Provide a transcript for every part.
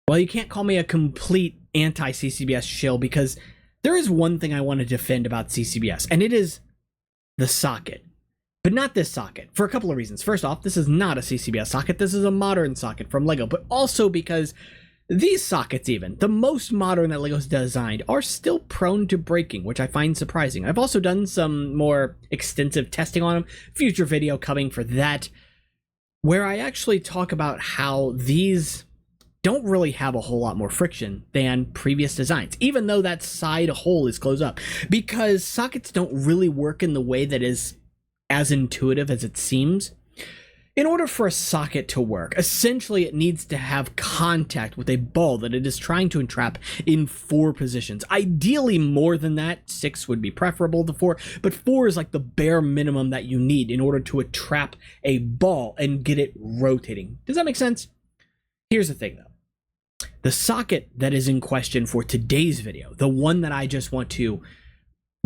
Well, you can't call me a complete anti-CCBS shill, because there is one thing I want to defend about CCBS, and it is the socket. But not this socket, for a couple of reasons. First off, this is not a CCBS socket, this is a modern socket from LEGO, but also because these sockets, even, the most modern that LEGO's designed, are still prone to breaking, which I find surprising. I've also done some more extensive testing on them, future video coming for that, where I actually talk about how these don't really have a whole lot more friction than previous designs, even though that side hole is closed up, because sockets don't really work in the way that is as intuitive as it seems. In order for a socket to work, essentially it needs to have contact with a ball that it is trying to entrap in 4 positions. Ideally more than that, 6 would be preferable to 4, but 4 is like the bare minimum that you need in order to entrap a ball and get it rotating. Does that make sense? Here's the thing though. The socket that is in question for today's video, the one that I just want to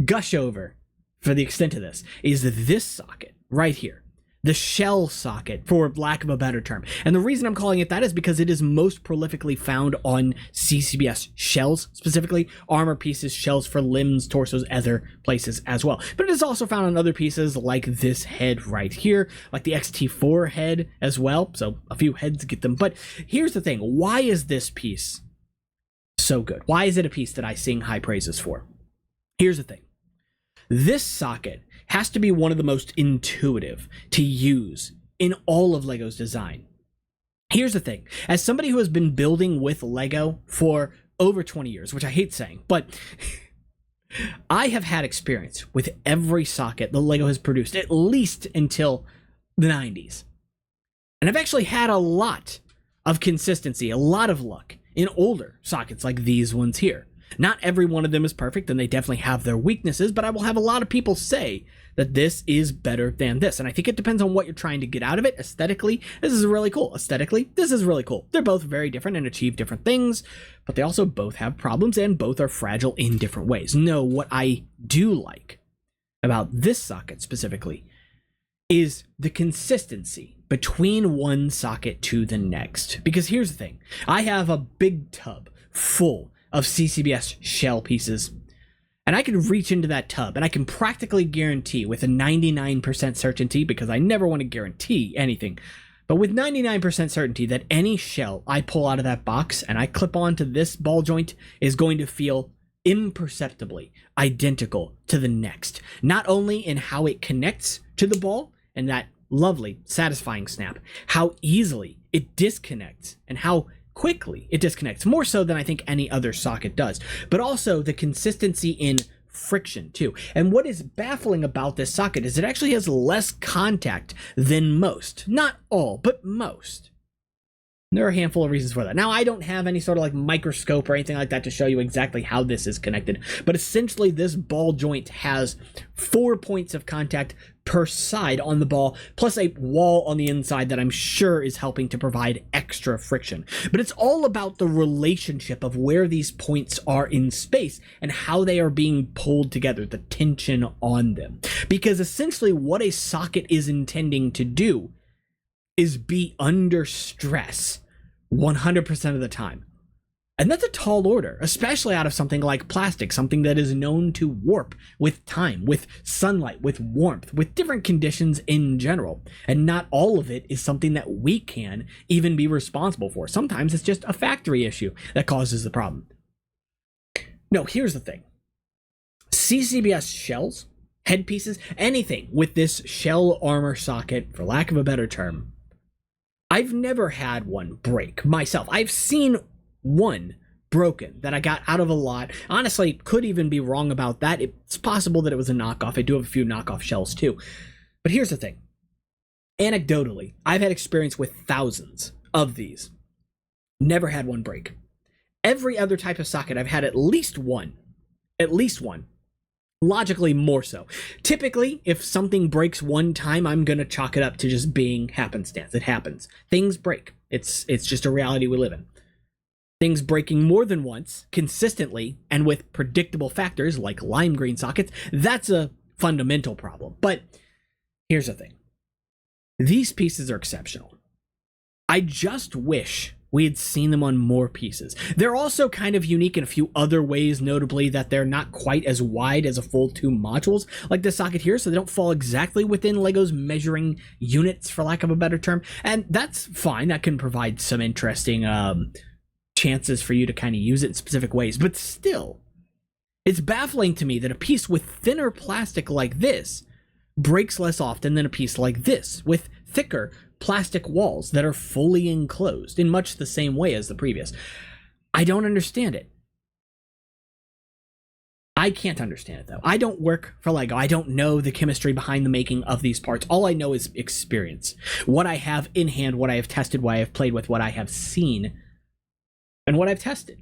gush over for the extent of this, is this socket right here. The shell socket, for lack of a better term. And the reason I'm calling it that is because it is most prolifically found on CCBS shells, specifically armor pieces, shells for limbs, torsos, other places as well. But it is also found on other pieces like this head right here, like the XT4 head as well. So a few heads get them. But here's the thing. Why is this piece so good? Why is it a piece that I sing high praises for? Here's the thing. This socket has to be one of the most intuitive to use in all of LEGO's design. Here's the thing. As somebody who has been building with LEGO for over 20 years, which I hate saying, but I have had experience with every socket that LEGO has produced, at least until the 90s. And I've actually had a lot of consistency, a lot of luck in older sockets like these ones here. Not every one of them is perfect, and they definitely have their weaknesses, but I will have a lot of people say that this is better than this. And I think it depends on what you're trying to get out of it. Aesthetically, this is really cool. Aesthetically, this is really cool. They're both very different and achieve different things, but they also both have problems, and both are fragile in different ways. No, what I do like about this socket specifically is the consistency between one socket to the next. Because here's the thing. I have a big tub full of CCBS shell pieces, and I can reach into that tub and I can practically guarantee with a 99% certainty, because I never want to guarantee anything, but with 99% certainty that any shell I pull out of that box and I clip onto this ball joint is going to feel imperceptibly identical to the next, not only in how it connects to the ball and that lovely satisfying snap, how easily it disconnects and how quickly it disconnects, more so than I think any other socket does, but also the consistency in friction too. And what is baffling about this socket is it actually has less contact than most. Not all, but most. There are a handful of reasons for that. Now, I don't have any sort of like microscope or anything like that to show you exactly how this is connected, but essentially this ball joint has 4 points of contact per side on the ball, plus a wall on the inside that I'm sure is helping to provide extra friction. But it's all about the relationship of where these points are in space and how they are being pulled together, the tension on them. Because essentially what a socket is intending to do is be under stress 100% of the time. And that's a tall order, especially out of something like plastic, something that is known to warp with time, with sunlight, with warmth, with different conditions in general. And not all of it is something that we can even be responsible for. Sometimes it's just a factory issue that causes the problem. No, here's the thing. CCBS shells, headpieces, anything with this shell armor socket, for lack of a better term, I've never had one break myself. I've seen one broken that I got out of a lot. Honestly, could even be wrong about that. It's possible that it was a knockoff. I do have a few knockoff shells too. But here's the thing. Anecdotally, I've had experience with thousands of these. Never had one break. Every other type of socket, I've had at least one. At least one. Logically, more so. Typically, if something breaks one time, I'm going to chalk it up to just being happenstance. It happens. Things break. It's just a reality we live in. Things breaking more than once, consistently, and with predictable factors like lime green sockets, that's a fundamental problem. But here's the thing. These pieces are exceptional. I just wish we had seen them on more pieces. They're also kind of unique in a few other ways, notably that they're not quite as wide as a full 2 modules like this socket here, so they don't fall exactly within LEGO's measuring units, for lack of a better term. And that's fine. That can provide some interesting chances for you to kind of use it in specific ways. But still, it's baffling to me that a piece with thinner plastic like this breaks less often than a piece like this with thicker plastic walls that are fully enclosed in much the same way as the previous. I don't understand it. I can't understand it, though. I don't work for LEGO. I don't know the chemistry behind the making of these parts. All I know is experience. What I have in hand, what I have tested, what I have played with, what I have seen, and what I've tested.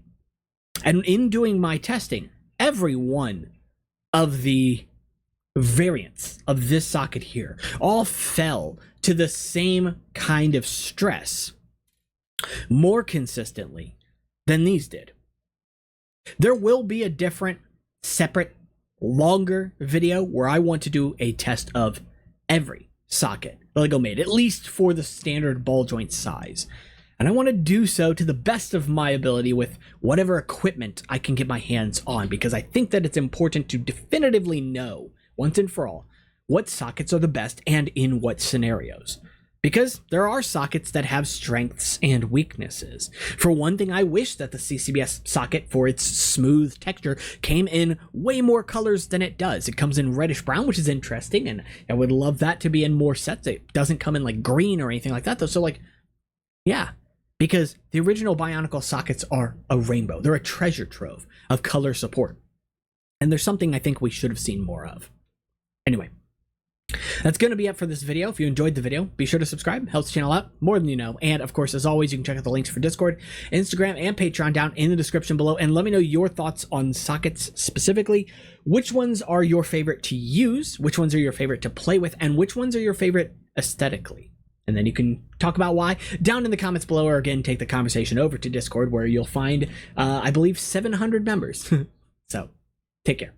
And in doing my testing, every one of the variants of this socket here all fell to the same kind of stress more consistently than these did. There will be a different, separate, longer video where I want to do a test of every socket LEGO made, at least for the standard ball joint size. And I want to do so to the best of my ability with whatever equipment I can get my hands on, because I think that it's important to definitively know once and for all what sockets are the best and in what scenarios. Because there are sockets that have strengths and weaknesses. For one thing, I wish that the CCBS socket, for its smooth texture, came in way more colors than it does. It comes in reddish brown, which is interesting, and I would love that to be in more sets. It doesn't come in like green or anything like that, though. So like, yeah, because the original Bionicle sockets are a rainbow. They're a treasure trove of color support. And there's something I think we should have seen more of. Anyway, that's going to be it for this video. If you enjoyed the video, be sure to subscribe. Helps the channel out more than you know. And of course, as always, you can check out the links for Discord, Instagram, and Patreon down in the description below. And let me know your thoughts on sockets specifically. Which ones are your favorite to use? Which ones are your favorite to play with? And which ones are your favorite aesthetically? And then you can talk about why down in the comments below, or again, take the conversation over to Discord, where you'll find, I believe, 700 members. So take care.